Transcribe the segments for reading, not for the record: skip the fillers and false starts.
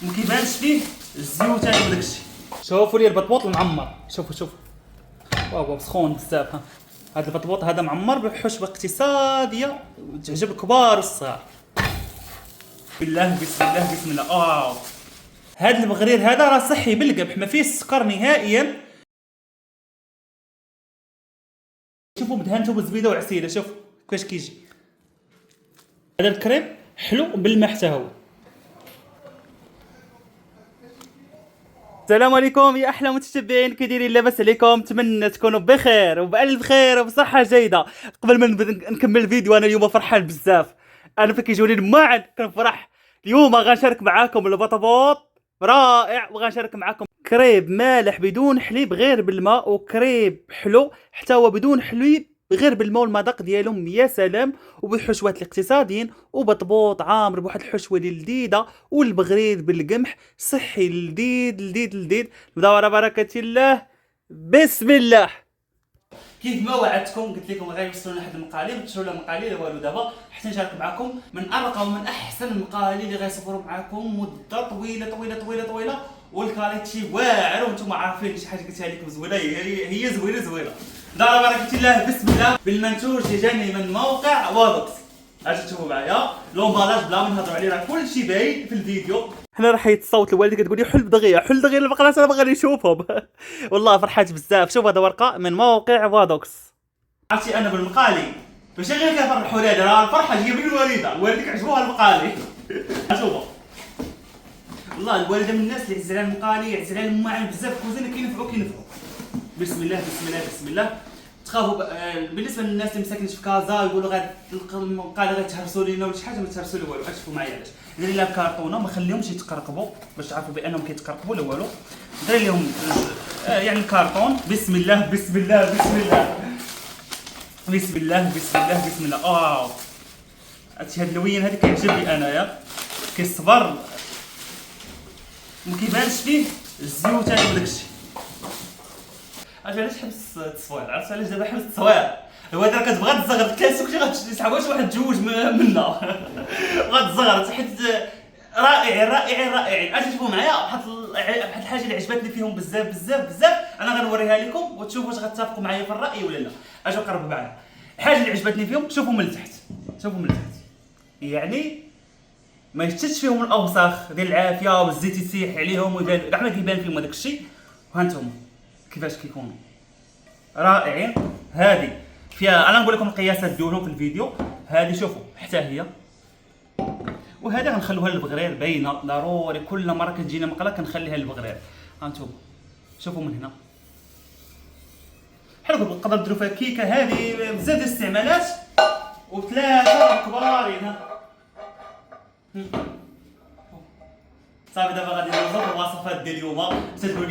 ما كيبانش فيه الزيوت هذا وداك الشيء. شوفوا لي البطبوط المعمر، شوفوا واو سخون بزاف. هذا البطبوط هذا معمر بحشوه اقتصاديه تعجب الكبار والصغار. بالله بسم الله بسم الله. هذا المغرير هذا راه صحي بالقبح، ما فيه السكر نهائيا. شوفوا مدهنته بالزبيده وعسيله، شوف كيفاش كيجي. هذا الكريم حلو بالماء حتى هو. السلام عليكم يا احلى متتبعين، كي دايرين؟ لاباس عليكم؟ نتمنى تكونوا بخير وبالف خير وبصحه جيده. قبل ما نكمل الفيديو، انا اليوم فرحان بزاف. انا فين كيجوني الماعن كنفرح. اليوم غنشارك معاكم البطبوط رائع، وغنشارك معاكم كريب مالح بدون حليب غير بالماء، وكريب حلو حتى هو بدون حليب غير بالماء، والمذاق ديالهم يا سلام. وبالحشوات الاقتصاديين، وبطبوط عامر بواحد الحشوه اللي لذيذه، والبغرير بالقمح صحي لذيذ. نبداو على بركه الله. بسم الله. كيف ما وعدتكم قلت لكم غيوصلوا لنا واحد المقالي، ما تشروا لنا مقالي لا والو دابا، حتى نشارك معكم من ارقى ومن احسن المقالي اللي غيصبروا معكم مده طويله، والكاليتي واعر، وانتم عارفين شي حاجه قلتها لكم زوينه، هي زوينه. دار بركه الله. بسم الله. بالمنتوج اللي جاني من موقع وادوكس. اجي تشوفوا معايا لومبالاج بلا ما نهضروا عليه، راه كلشي باين في الفيديو. حنا راه حيت الصوت الوالده كتقول لي حل دغيا البقرات، انا باغي نشوفهم. والله فرحات بزاف. شوف هذا ورقه من موقع وادوكس. عرفتي انا بالمقالي ماشي غير كنفرحوا لي، راه الفرحه جايه من الوالده عجبوها المقالي. شوفوا والله الوالده من الناس اللي عز عليها المقالي، عز عليها الماعن بزاف، كوزينه كينفعوا. بسم الله. تخافوا بالنسبه للناس اللي مساكنين في كازا يقولوا غير المقالي غيتهرسوا لينا ولا شي حاجه، ما تهرسوا لا والو. شوفوا معايا علاش داير لها كارطونه، ما خليهمش يتقرقبوا باش تعرفوا بانهم كيتقرقبوا لا والو. داير لهم يعني الكارطون. بسم الله. هادشي هاد اللوين هذا كيعجبني انايا، كيصبر ما كيبانش فيه الزيوت هذا وداك الشيء. عرفتي علاش حبس التصوير؟ عرفتي علاش دابا حبس التصوير؟ هو راه كتبغى تزغر الكاسوك شي يسحبوا شي واحد تجوج منا. بغات تزغر حيت رائعين. اجي تشوفوا معايا واحد الحاجه اللي عجبتني فيهم بزاف. انا غنوريها لكم وتشوفوا واش غتتفقوا معايا في الراي ولا لا. اجي قربوا معايا. الحاجه اللي عجبتني فيهم، شوفوا من التحت يعني ما يشتتش فيهم الاوساخ ديال العافيه والزيت يسيح عليهم ويبان كاع ما كيبان فيهم هذاك الشيء. وهانتوما كيفاش كيكونوا رائعين. هذه فيها، انا نقول لكم القياسات ديالهم في الفيديو. هذه شوفوا حتى هي، وهذا غنخلوها للبغرير باينه ضروري. كل مره كتجينا مقله كنخليها للبغرير. هانتوما شوفوا من هنا حلو. تقدروا ديروا فيها كيكه، هذه بزاف ديال الاستعمالات، وثلاثه كبارين. صافي دابا غادي ندوزو في الوصفات ديال اليوم. حتى تقولوا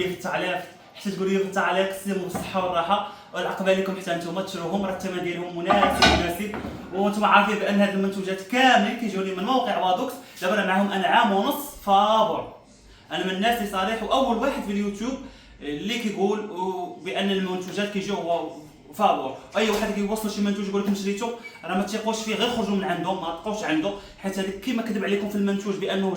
لي في التعليق سيروا بالصحه والراحه، والعقبه لكم حتى نتوما تشروهم، راه الثمن ديالهم مناسب. وانتم عارفين بان هاد المنتوجات كاملين كيجوني من موقع وادوكس. دابا انا معاهم انا عام ونص فابور. انا من الناس اللي صريح واول واحد في اليوتيوب اللي كيقول بان المنتوجات كيجيو فابور. اي واحد كيوصل شي منتوج يقول لكم شريتو، راه ما تيقوش فيه، غير خرجوا من عنده، ما تبقاوش عنده. حيت هذاك كيما كذب عليكم في المنتوج بانه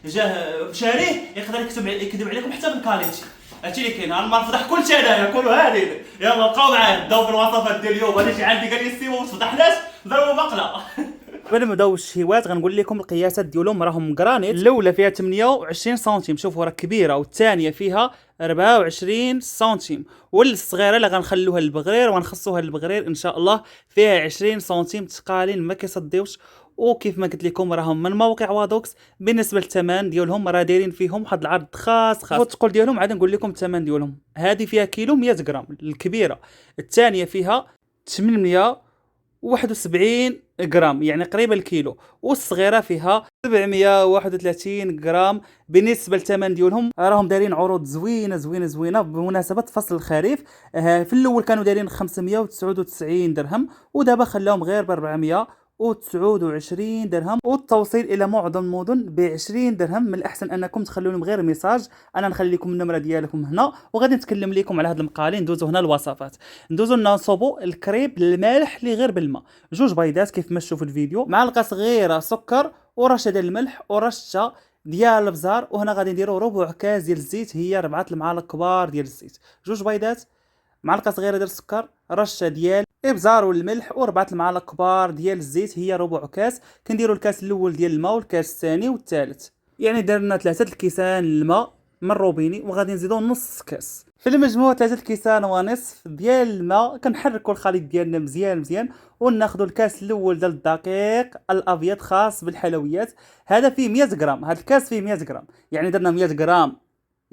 جاه شاريه، يقدر يكذب عليكم حتى بالكاليتي. هادشي اللي كاين. انا ما نفضح كلشي انايا، كلوا هذه. يلا بقاو معايا نبداو بالوصفات ديال اليوم. انا شي عندي قال لي السيمو ما تفضحناش، ضربوا مقله. قبل ما نبداو الشهيوات غنقول لكم القياسات ديالهم. راهم جرانيت. الاولى فيها 28 سنتيم، شوفوا راه كبيره، والثانيه فيها 24 سنتيم، والصغيره اللي غنخلوها للبغرير وغنخصوها للبغرير ان شاء الله فيها 20 سنتيم تقالين ما كيصديوش. وكيف ما قلت لكم راهم من موقع وادوكس. بالنسبه للثمن ديالهم راه دايرين فيهم واحد العرض خاص. الثقل ديالهم عاد نقول لكم الثمن ديالهم. هذه فيها كيلو 100 غرام الكبيره، الثانيه فيها 871 غرام يعني قريبه الكيلو، والصغيره فيها 731 غرام. بالنسبه للثمن ديالهم راهم دايرين عروض زوينه بمناسبه فصل الخريف. في الاول كانوا دايرين 599 درهم، ودابا خلاهم غير ب 429 درهم، والتوصيل الى معظم المدن ب 20 درهم. من الاحسن انكم تخلوا لهم غير ميساج، انا نخلي لكم النمره ديالكم هنا، وغادي نتكلم لكم على هذه المقالي. ندوزو هنا الوصفات. ندوزو نصوبوا الكريب المالح اللي غير بالماء، جوج بيضات كيف ما تشوفوا في الفيديو، معلقه صغيره سكر، ورشه ديال الملح، ورشه ديال البزار. وهنا غادي نديرو ربع كاس ديال الزيت، هي 4 المعالق كبار ديال الزيت، 2 بيضات، معلقه صغيره ديال السكر، رشه ديال الابزار والملح، و4 المعالق كبار ديال الزيت، هي ربع كاس. كنديروا الكاس الاول ديال الماء والكاس الثاني والثالث، يعني درنا 3 الكيسان الماء من الروبيني، وغادي نزيدو نص كاس. في المجموع 3 الكيسان ونصف ديال الماء. كنحركوا الخليط ديالنا مزيان مزيان، وناخذوا الكاس الاول ديال الدقيق الابيض خاص بالحلويات، هذا فيه 100 غرام، هذا الكاس فيه 100 غرام، يعني درنا 100 غرام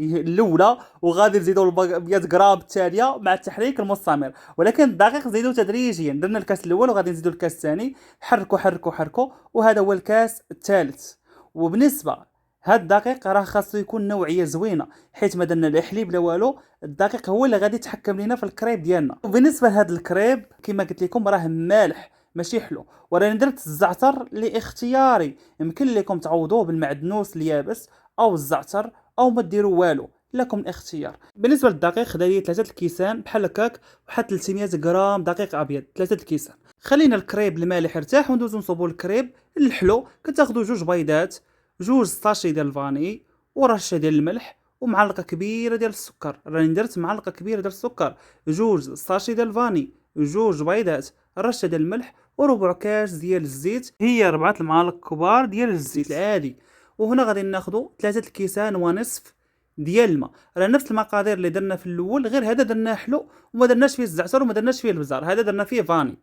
الاولى، وغادي نزيدوا 100 غرام الثانيه مع التحريك المستمر. ولكن الدقيق زيدوا تدريجيا، درنا الكاس الاول وغادي نزيدوا الكاس الثاني، حركوا حركوا حركوا، وهذا هو الكاس الثالث. وبالنسبه هاد الدقيق راه خاصو يكون نوعيه زوينه، حيت ما درنا لا حليب لا والو، الدقيق هو اللي غادي يتحكم لينا في الكريب ديالنا. وبالنسبه لهاد الكريب كما قلت لكم راه مالح ماشي حلو، وراني درت الزعتر لاختياري، يمكن لكم تعوضوه بالمعدنوس اليابس او الزعتر، او ما ديروا والو، لكم الاختيار. بالنسبه للدقيق خدا لي 3 الكيسان بحال هكاك، وحط 300 غرام دقيق ابيض، 3 الكيسان. خلينا الكريب المالح يرتاح وندوزو نصوبوا الكريب الحلو. كتاخذوا 2 بيضات، 2 ساشي ديال الفاني، ورشه ديال الملح، ومعلقه كبيره ديال السكر. راني درت معلقه كبيره ديال السكر، 2 ساشي ديال الفاني، 2 بيضات، رشه ديال الملح، وربع كاس ديال الزيت، هي 4 المعالق كبار ديال الزيت العادي. وهنا غادي ناخذوا 3 الكيسان ونصف ديال الماء، راه نفس المقادير اللي درنا في الاول، غير هذا درناه حلو وما درناش فيه الزعتر وما درناش فيه البزار، هذا درنا فيه فاني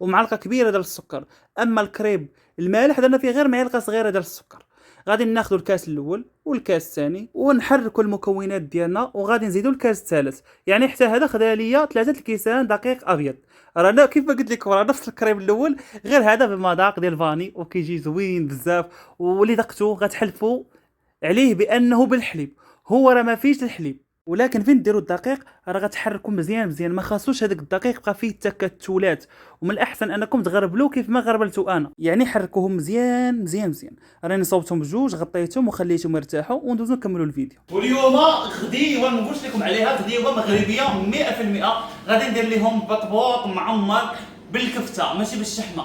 ومعلقه كبيره ديال السكر. اما الكريب المالح درنا فيه غير معلقه صغيره ديال السكر. غادي ناخذوا الكاس الاول والكاس الثاني ونحركوا المكونات ديالنا، وغادي نزيدوا الكاس الثالث، يعني حتى هذا خدا ليا 3 الكيسان دقيق ابيض. رانا كيف ما قلت لكم راه نفس الكريم الاول، غير هذا بمذاق ديال فاني وكيجي زوين بزاف، واللي ذقتوه غتحلفوا عليه بانه بالحليب. هو راه ما فيش الحليب، ولكن فين ديروا الدقيق راه غتحركوا مزيان مزيان، ما خاصوش هذاك الدقيق بقى فيه تكتلات، ومن الاحسن انكم تغربلوه كيف ما غربلتو انا، يعني حركوهم مزيان مزيان مزيان. راني صوبتهم بجوج، غطيتهم وخليتهم يرتاحوا، وندوزو نكملوا الفيديو. واليوم غديوه نقولش لكم عليها، غديوه مغربيه 100%. غادي ندير لهم بطبوط معمر بالكفته ماشي بالشحمه.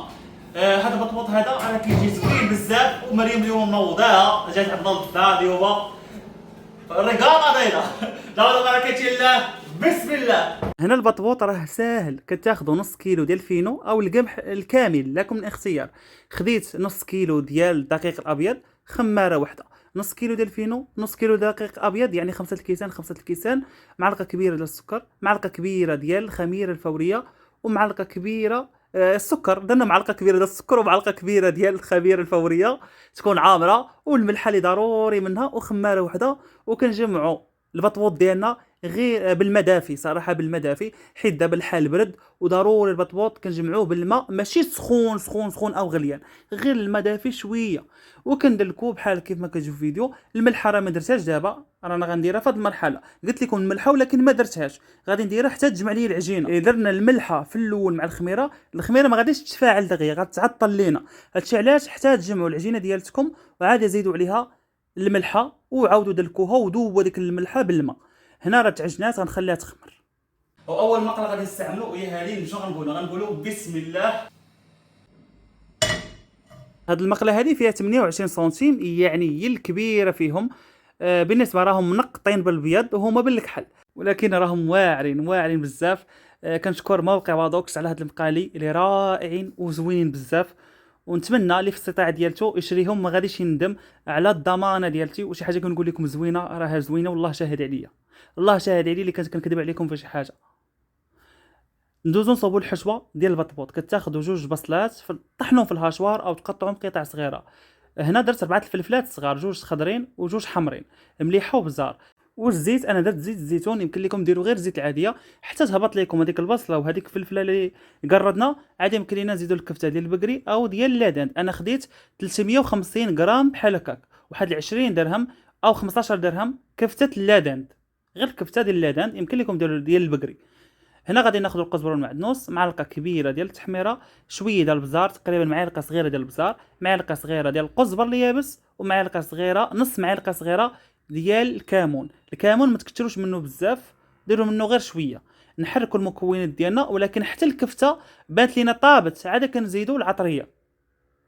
هذا البطبوط هذا راه كيجي زوين بزاف، ومريم اليوم منوضاها جات عندنا الضفدع اليوم الرقاقه دايره. لا بركه الله، بسم الله. هنا البطبوط راه ساهل، كتاخذوا نص كيلو ديال الفينو او القمح الكامل، لكم الاختيار. خديت نص كيلو ديال الدقيق الابيض، خماره واحده، نص كيلو ديال الفينو، نص كيلو دقيق ابيض، يعني 5 الكيسان 5 الكيسان، معلقه كبيره ديال السكر، معلقه كبيره ديال الخميره الفوريه، ومعلقه كبيره السكر. درنا معلقه كبيره ديال السكر ومعلقه كبيره ديال الخميره الفوريه تكون عامره، والملحه اللي ضروري منها، وخماره وحده. وكنجمعوا البطبوط ديالنا غير بالمدافي، صراحه بالمدافي، حيت دابا الحال برد، وضروري البطبوط كنجمعوه بالماء ماشي سخون سخون سخون او غليان، غير المدافي شويه. وكندلكو بحال كيف ما كتشوف في الفيديو. الملحه راه ما درتهاش دابا، رانا غنديرها في هذه المرحله، قلت لكم الملحه ولكن ما درتهاش، غادي نديرها حتى تجمع لي العجينه. درنا الملحه في الاول مع الخميره، الخميره ما غاديش تتفاعل دغيا، غتعطل لينا. هادشي علاش حتى تجمعوا العجينه ديالتكم، وعاد زيدوا عليها الملحه وعاودوا دلكوها وذوبوا ديك الملحه بالماء. هنا راه تعجنات، غنخليها تخمر. واول مقله غادي نستعملوا هي هذه. شنو غنقولوا بسم الله. هاد المقله هذه فيها 28 سنتيم، يعني هي الكبيره فيهم. بالنسبه راهم منقطين بالبيض وهما بالكحل، ولكن راهم واعرين واعرين بزاف. كنشكر موقع وادوكس على هاد المقالي اللي رائعين وزوينين بزاف، ونتمنى اللي في الاستطاعه ديالته يشريهم، ما غاديش يندم على الضمانه ديالتي. وشي حاجه كنقول لكم زوينه راها زوينه، والله شاهد عليا، الله شاهد عليا اللي كنت كنكذب عليكم في شي حاجه. ندوزو نصوبوا الحشوه ديال البطبوط. كتاخذوا 2 بصلات طحنهم في الهاشوار او تقطعوهم قطع صغيره. هنا درت 4 الفلفلات صغار، 2 خضرين و2 حمرين، مليحه وبزار. والزيت انا درت زيت الزيتون، يمكن لكم ديروا غير زيت العاديه حتى تهبط لكم هذيك البصله وهذيك الفلفله اللي قردنا. عاد يمكن لينا نزيدوا الكفته ديال البقري او ديال اللادان. انا خديت 350 غرام بحال هكاك، واحد 20 درهم او 15 درهم كفته اللادان، غير كفته ديال اللادان، يمكن لكم ديروا ديال البقري. هنا غادي ناخذ القزبر والمعدنوس، معلقه كبيره ديال التحميره، شويه ديال البزار، تقريبا معلقه صغيره ديال البزار، معلقه صغيره ديال القزبر اليابس، ومعلقه صغيره، نص معلقه صغيره ديال الكمون. الكمون ما تكثروش منه بزاف، ديروا منه غير شويه. نحركوا المكونات ديالنا، ولكن حتى الكفته بانت لينا طابت، عاد كنزيدوا العطريه.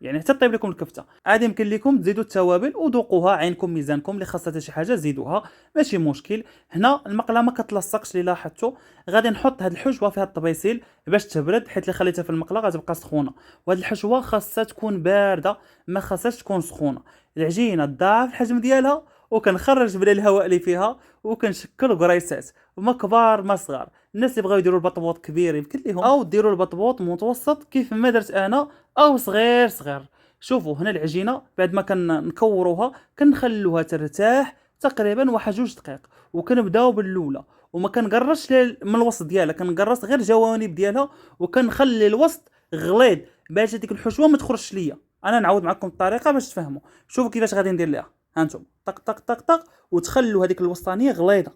يعني حتى طيب لكم الكفته. عادي يمكن لكم تزيدوا التوابل وذوقوها، عينكم ميزانكم، اللي خاصها شي حاجه زيدوها ماشي مشكل. هنا المقله ما كتلصقش اللي لاحظتوا. غادي نحط هاد الحشوه فيها الطبيسيل باش تبرد، حيت اللي خليتها في المقله غتبقى سخونه، وهاد الحشوه خاصها تكون بارده ما خاصهاش تكون سخونه. العجينه ضاعف الحجم ديالها وكنخرج بلا الهواء اللي فيها وكنشكل قريصات، ما كبار ما صغار. الناس اللي بغاو يديروا البطبوط كبير يمكن لهم، او ديروا البطبوط متوسط كيف ما درت انا، او صغير صغير. شوفوا هنا العجينه بعد ما كنكوروها كنخلوها ترتاح تقريبا واحد 2 دقائق، وكنبداو بالاولى وما كنقرصش من الوسط ديالها، كنقرص غير جوانب ديالها وكنخلي الوسط غليظ باش هذيك الحشوه ما تخرجش ليا. انا نعاود معكم الطريقه باش تفهموا. شوفوا كيفاش غادي ندير ليها. هانتم طق طق طق طق، وتخلوا هذيك الوسطانيه غليظه.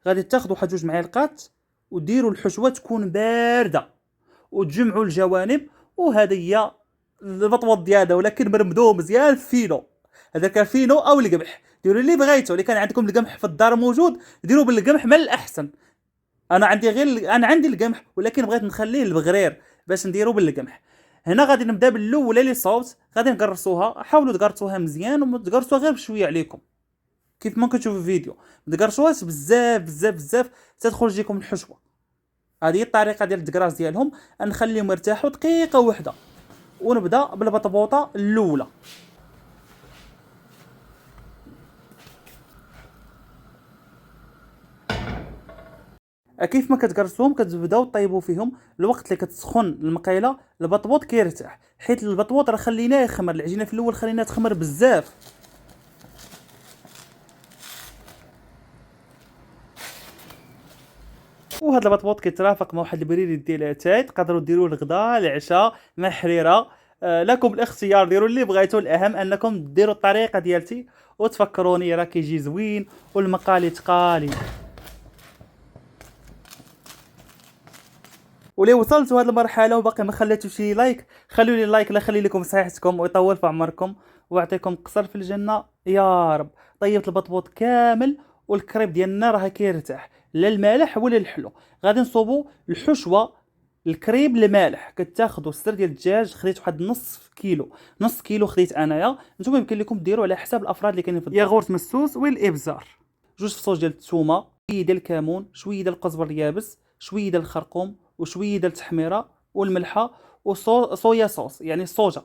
غادي تاخذوا واحد 2 معالق وديروا الحشوه تكون بارده وتجمعوا الجوانب. وهذه هي البطوط ديالنا، ولكن مرمدوه مزيان فينو. هذا كان فينو او القمح، ديروا اللي بغيتوا. اللي كان عندكم القمح في الدار موجود ديروا بالقمح من الاحسن. انا عندي القمح، ولكن بغيت نخليه البغرير باش نديرو بالقمح. هنا غادي نبدا بالاولى اللي صوت، غادي نقرصوها. حاولوا تقرصوها مزيان وما تقرصوها غير بشويه عليكم كيف ما كتشوفوا في الفيديو. ما تقرصوهاش بزاف بزاف بزاف تدخل لكم الحشوه. هذه الطريقه ديال التقراص ديالهم. نخليهم يرتاحوا دقيقه واحده ونبدا بالبطبوطه الاولى. كيف ما كتقرصوهم كتبداو طيبوا فيهم. الوقت اللي كتسخن المقيله البطبوط كيرتاح، حيت البطبوط راه خليناه يخمر. العجينه في الاول خليناها تخمر بزاف. وهذا البطبوط كيترافق مع واحد البريد ديال اتاي. تقدروا ديروه الغداء العشاء مع حريره. لكم الاختيار، ديروا اللي بغيتوا. الاهم انكم ديروا الطريقه ديالتي وتفكروني راه كيجي زوين والمقالي تقالي. ولي وصلتوا هذه المرحله وباقي ما خليتوا شي لايك، خلوا لي لايك لا خلي لكم صحتكم ويطول في عمركم ويعطيكم قصر في الجنه يا رب. طيبت البطبوط كامل والكريب ديالنا راه كيرتاح، لا المالح ولا الحلو. غادي نصوبوا الحشوه الكريب المالح. كتاخذوا السر ديال الدجاج، خديت واحد نص كيلو خديت انايا. نتوما يمكن لكم ديروا على حساب الافراد اللي كاينين في الدار. ياغورت مسوس والابزار، 2 فصوص ديال الثومه، شويه ديال الكمون، شويه ديال القزبر اليابس، شويه ديال الخرقوم، وشويه ديال التحميره والملحه وصويا صوص يعني الصوجا،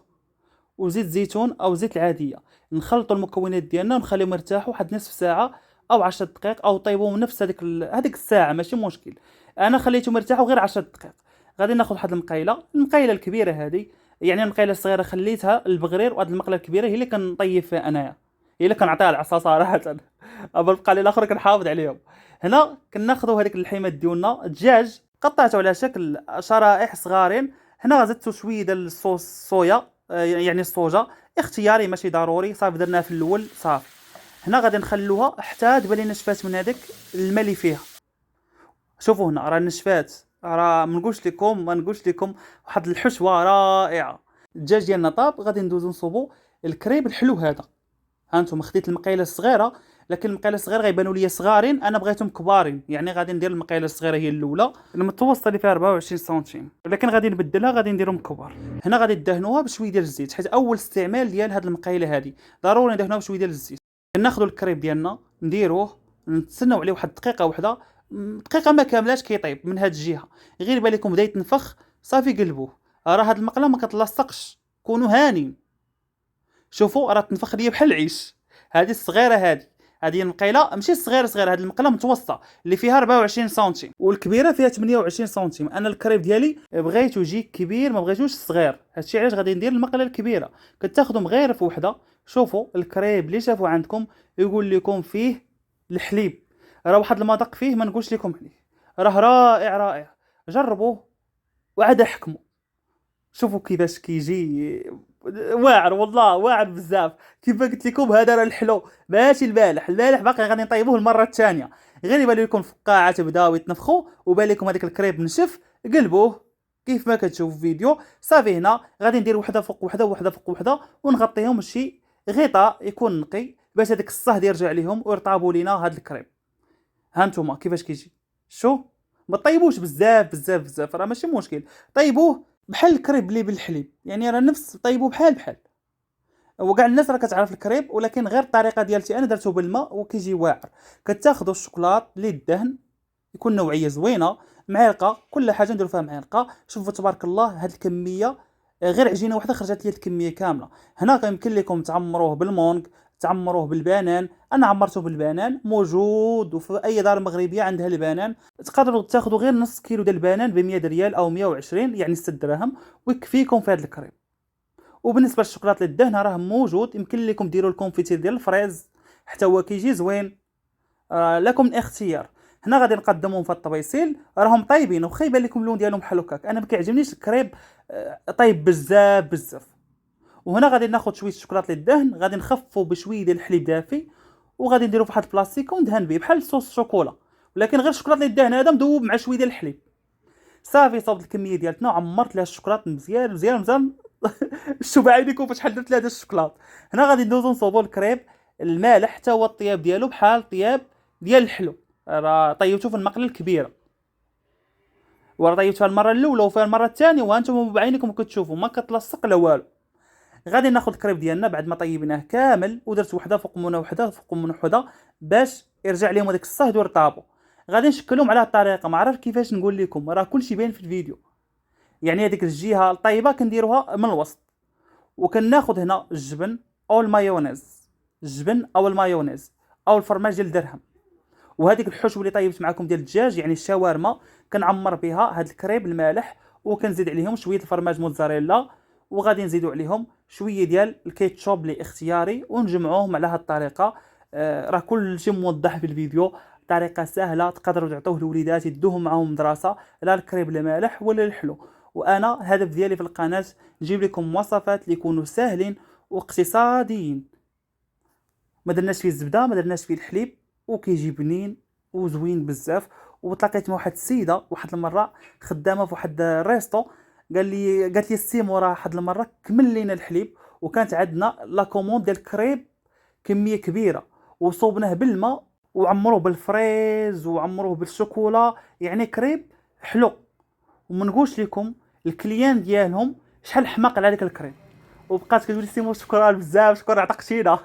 وزيت زيتون او زيت العاديه. نخلطوا المكونات ديالنا ونخليهم يرتاحوا واحد نصف ساعه او 10 دقائق، او طيبوهم نفس هذيك الساعه ماشي مشكل. انا خليتهم يرتاحوا غير 10 دقائق. غادي ناخذ واحد المقيله الكبيره هذه. يعني المقيله الصغيره خليتها البغرير، وهاد المقله الكبيره هي اللي كنطيب فيها انايا، هي اللي كنعطيها العصا صراحه. اما البقالي الاخر كنحافظ عليهم. هنا كناخذوا هذيك اللحيمات ديالنا. الدجاج قطعته على شكل شرائح صغارين. هنا زدت شويه ديال الصوص صويا يعني الصوجا، اختياري ماشي ضروري. صافي درناها في الاول صافي. هنا غادي نخلوها حتى تبان لي نشفات من هذاك الماء اللي فيها. شوفوا هنا راه نشفات، راه ما نقولش لكم واحد الحشوه رائعه. الدجاج ديالنا طاب. غادي ندوزو نصوبوا الكريب الحلو هذا. هانتم خديت المقيله الصغيره، لكن المقيله الصغيره غيبانوا لي صغارين، انا بغيتهم كبارين. يعني غادي ندير المقيله الصغيره هي الاولى المتوسطه اللي فيها 24 سنتيم، ولكن غادي نبدلها غادي نديرهم كبار. هنا غادي ندهنوها بشويه ديال الزيت، حيت اول استعمال ديال هذه المقيله هذه ضروري ندهنوها بشويه ديال الزيت. ناخذوا الكريب ديالنا نديروه، نتسناو عليه واحد دقيقه واحده، دقيقه ما كاملاش كيطيب من هذه الجهه. غير يبان لكم بدا يتنفخ صافي قلبوه. راه هذه المقله ما كتلصقش، كونوا هانين. شوفوا راه تنفخ ليا بحال العيش. هذه الصغيره هذه المقيله ماشي صغيره، هذه المقله متوسطه اللي فيها 24 سنتيم، والكبيره فيها 28 سنتيم. انا الكريب ديالي بغيتو يجي كبير ما بغيتوش صغير، هادشي علاش غادي ندير المقله الكبيره. كتاخذوا غير في وحده. شوفوا الكريب اللي شافوا عندكم يقول لكم فيه الحليب، راه واحد المذاق فيه ما نقولش لكم عليه، راه رائع. جربوه وعاد احكموا. شوفوا كيفاش كيجي واعر، والله واعر بزاف. كيف قلت لكم هذا راه الحلو ماشي المالح باقي غادي نطيبوه المره الثانيه. غير يبان لكم الفقاعات بداو يتنفخوا وبان لكم هذاك الكريب نشف، قلبوه كيف ما كتشوفوا في الفيديو. صافي هنا غادي ندير وحده فوق وحده ونغطيهم بشي غطاء يكون نقي باش هذاك الصهد يرجع ليهم ويرطابوا لينا هذا الكريب. ها نتوما كيفاش كيجي. شو ما طيبوش بزاف راه ماشي مشكل. طيبوه بحال الكريب اللي بالحليب، يعني راه نفس طيبو بحال بحال. وكاع الناس راه كتعرف الكريب، ولكن غير الطريقه ديالتي انا درتو بالماء وكيجي واعر. كتاخذوا الشوكولات اللي الدهن يكون نوعيه زوينه، معلقه، كل حاجه نديرو فيها معلقه. شوفوا تبارك الله هاد الكميه، غير عجينه واحده خرجت لي الكميه كامله. هنا يمكن لكم تعمروه بالمونغ، تعمروه بالبنان. انا عمرته بالبنان، موجود وفي اي دار مغربيه عندها البنان. تقدروا تاخذوا غير نص كيلو ديال البنان ب 100 ريال او 120، يعني 6 دراهم، ويكفيكم في هذا الكريم. وبالنسبه للشوكولاط للدهنه راه موجود، يمكن لكم ديروا الكونفيتير ديال الفريز، حتى هو كيجي زوين. لكم الاختيار. هنا غادي نقدمهم في الطبيسيل، راهم طيبين وخا يبان لكم اللون ديالهم بحال هكاك. انا ما كيعجبنيش الكريب طيب بزاف بزاف. وهنا غادي ناخذ شويه الشوكولاط للدهن، غادي نخففوا بشويه ديال الحليب دافي، وغادي نديرو في واحد البلاستيك وندهن به بحال صوص الشوكولا، ولكن غير الشوكولاط للدهن هذا مذوب مع شويه ديال الحليب. صافي صوبت الكميه ديالتنا وعمرت لها الشوكولاط مزيان مزيان مزيان. شوف عينيكم فشحال درت لها هذا الشوكولاط. هنا غادي ندوزو نصوبوا الكريب المالح، حتى هو الطياب ديالو بحال الطياب ديال الحلو. راه طيبتو في المقله الكبيره، وراه طيبت المره الاولى وفيها المره الثانيه، وانتم بعينكم كتشوفوا ما كتلصق لا والو. غادي ناخذ الكريب ديالنا بعد ما طيبناه كامل، ودرت وحده فوق من وحده فوق من وحده باش يرجع لهم هذاك الصهد ويرطابوا. غادي نشكلهم على هذه الطريقه، ما عرف كيفاش نقول لكم، راه كلشي باين في الفيديو. يعني هذيك الجهه الطيبه كنديروها من الوسط، وكناخذ هنا الجبن او المايونيز، الجبن او المايونيز او الفرماج ديال الدرهم. وهذيك الحشوه اللي طيبت معكم ديال الدجاج يعني الشاورما، كنعمر بها هاد الكريب المالح، وكنزيد عليهم شويه الفرماج موتزاريلا، وغادي نزيدو عليهم شويه ديال الكيتشوب اللي اختياري، ونجمعوهم على هاد الطريقه. راه كلشي موضح في الفيديو، طريقه سهله تقدروا تعطوه لوليدات يدوهم معاهم مدرسه، لا الكريب المالح ولا الحلو. وانا الهدف ديالي في القناه نجيب لكم وصفات اللي يكونوا ساهلين واقتصاديين، ما درناش فيه الزبده، ما درناش فيه الحليب، وكيجي بنين وزوين بزاف. وتلاقيت مع واحد السيده واحد المره خدامه في واحد الريستو، قالت لي السيمو راه واحد المره كمل لينا الحليب، وكانت عندنا لا كوموند ديال الكريب كميه كبيره، وصوبناه بالماء وعمروه بالفريز وعمروه بالشوكولا، يعني كريب حلو. وما نقولش لكم الكليان ديالهم شحال حماق على هذاك الكريم. وبقات كتقول لي سيمو شكرا بزاف، شكرا عطاكتينا.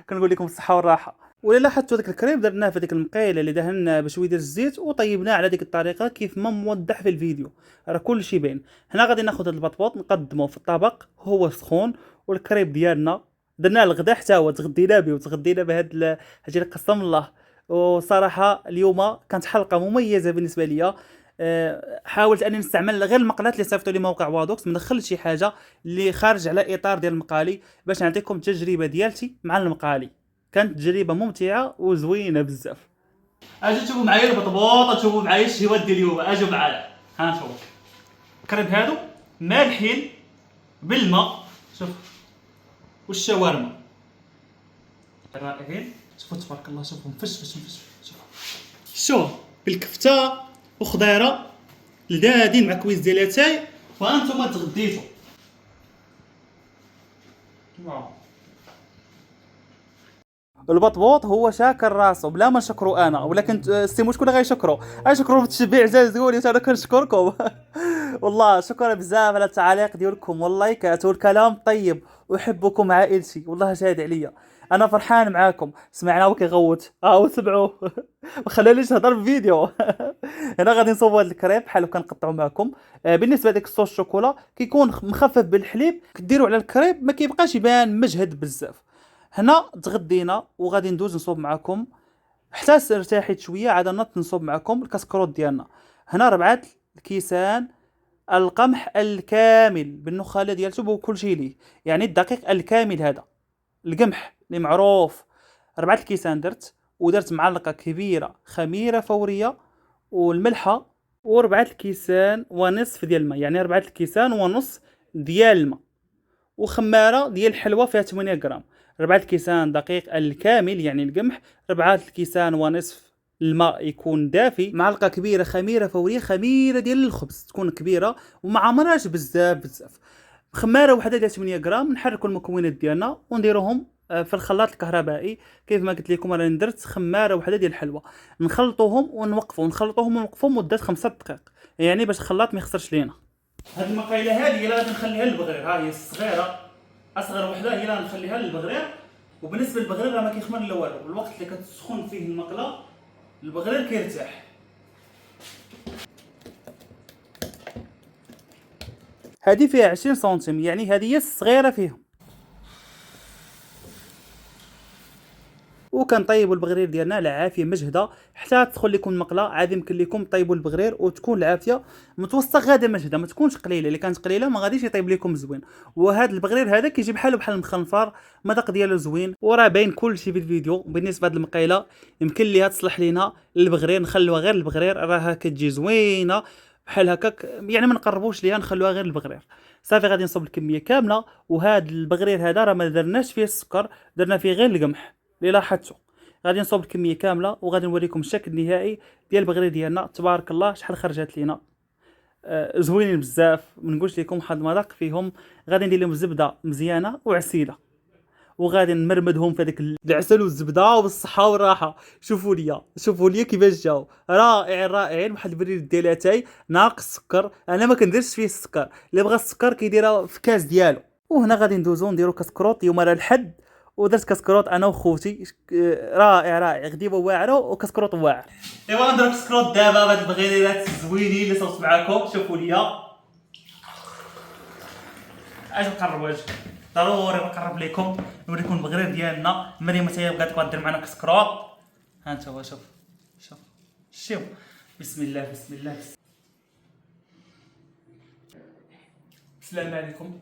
كنقول لكم الصحه والراحه. ولا لاحظتوا داك الكريم درناه في ديك المقيله اللي دهنا بشويه ديال الزيت، وطيبناه على ديك الطريقه كيف ما موضح في الفيديو، راه كلشي باين. هنا غادي ناخذ هذا البطبوط نقدمه في الطبق هو سخون، والكريب ديالنا درناه الغدا حتى هو تغدينا به، وتغدينا بهاد هادشي قسم الله. وصراحه اليوم كانت حلقه مميزه بالنسبه ليا. حاولت اني نستعمل غير المقالات اللي صيفطوا لي موقع وادوكس، ما ندخلش شي حاجه اللي خارج على اطار ديال المقالي، باش نعطيكم التجربه ديالتي مع المقالي. كانت تجربه ممتعه وزوينه بزاف. اجي تشوفوا معايا البطبوط، تشوفوا معايا الشهوات ديال اليوم، اجوا معايا. ها نشوفوا الكريب هادو مالحين بالماء، شوف، والشاورما رائعين. شوفوا تبارك الله، شوفوا مفشفش مفشفش، شوف بالكفته وخضيره لذاذين مع كويس ديال اتاي، وانتم تغديتوا. البطبوط هو شاكر راسو بلا ما نشكرو انا، ولكن السيمو شكون غيشكرو؟ غنشكرو بالتشبيع زازولي، انا كنشكركم. والله شكرا بزاف على التعاليق ديالكم واللايكات والكلام الطيب، احبكم عائلتي، والله شاهد عليا. انا فرحان معاكم. سمعنا وكيغوت وسمعوا. ما خلانيش نهضر في الفيديو. هنا غادي نصوبوا هذا الكريب بحال كنقطعوا معكم. بالنسبه لديك الصوص الشوكولا كيكون مخفف بالحليب، كديروا على الكريب ما كيبقاش يبان مجهد بزاف. هنا تغدينا وغادي ندوز نصوب معكم حتى ارتاحيت شويه، عاد نط نصوب معكم الكاسكروط ديالنا. هنا 4 الكيسان القمح الكامل بالنخاله ديالته وكل شيء ليه، يعني الدقيق الكامل هذا القمح اللي معروف. 4 الكيسان درت، ودرت معلقه كبيره خميره فوريه والملحه، و4 الكيسان ونصف ديال الماء، يعني 4 الكيسان ونص ديال الماء، وخماره ديال الحلوى فيها 8 غرام. 4 الكيسان دقيق الكامل يعني القمح، 4 الكيسان ونصف الماء يكون دافي، معلقه كبيره خميره فوريه، خميره ديال الخبز تكون كبيره وما عمرهاش بزاف بزاف. خماره وحده ديال 8 غرام. نحركوا المكونات ديالنا ونديروهم في الخلاط الكهربائي. كيف ما قلت لكم انا درت خماره وحده ديال الحلوى، نخلطوهم ونوقفوا، نخلطوهم ونوقفوا مده 5 دقائق، يعني باش الخلاط ما يخسرش لينا. هاد المقيله هذه لا غادي نخليها للبغرير، ها هي الصغيره، اصغر وحده هي لا نخليها للبغرير. وبالنسبه للبغرير راه ما كيخمر لا والو، الوقت اللي كتسخن فيه المقله البغرير كيرتاح. هذه فيها 20 سنتيم، يعني هذه هي الصغيره فيهم. وكنطيبوا البغرير ديالنا العافيه مجهده حتى تدخل لكم المقله. عاد يمكن لكم طيبوا البغرير وتكون العافيه متوسطه غاده مجهده، ما تكونش قليله. اللي كانت قليله ما غاديش يطيب لكم زوين. وهذا البغرير هذا كيجي بحال المخنفر، المذاق ديالو زوين وراه باين كلشي في الفيديو. بالنسبه لهاد المقيله يمكن ليها تصلح لينا البغرير، نخلوها غير البغرير، راها كتجي زوينه بحال هكاك، يعني ما نقربوش ليها، نخلوها غير البغرير. صافي غادي نصب الكميه كامله. وهذا البغرير هذا راه ما درناش فيه السكر، درنا فيه غير القمح اللي لاحظتوا. غادي نصوب الكميه كامله وغادي نوريكم الشكل النهائي ديال البغرير ديالنا. تبارك الله شحال خرجت لينا، زوينين بزاف. ما نقولش لكم واحد المذاق فيهم. غادي ندير لهم الزبده مزيانه وعسيله، وغادي نمرمدهم في هذاك العسل والزبده وبالصحه والراحه. شوفوا ليا كيفاش جاو، رائعين. واحد البريد ديال اتاي ناقص السكر، انا ما كنديرش فيه السكر، اللي بغى السكر كيديرها في كاس ديالو. وهنا غادي ندوزو نديرو كاسكروط. اليوم راه الحد ودرت كاسكروط انا وخوتي، رائع غديبه واعره وكاسكروط واعر. ايوا نديرو كاسكروط دابا بهاد البغيرات الزوينين اللي صوبت معاكم. شوفوا ليا اجي نقرب، ضروري نقرب لكم نوريكم البغرير ديالنا. مريم حتى بغات تبغى دير معنا كسكروط. ها انت هو، شوف بسم الله السلام عليكم.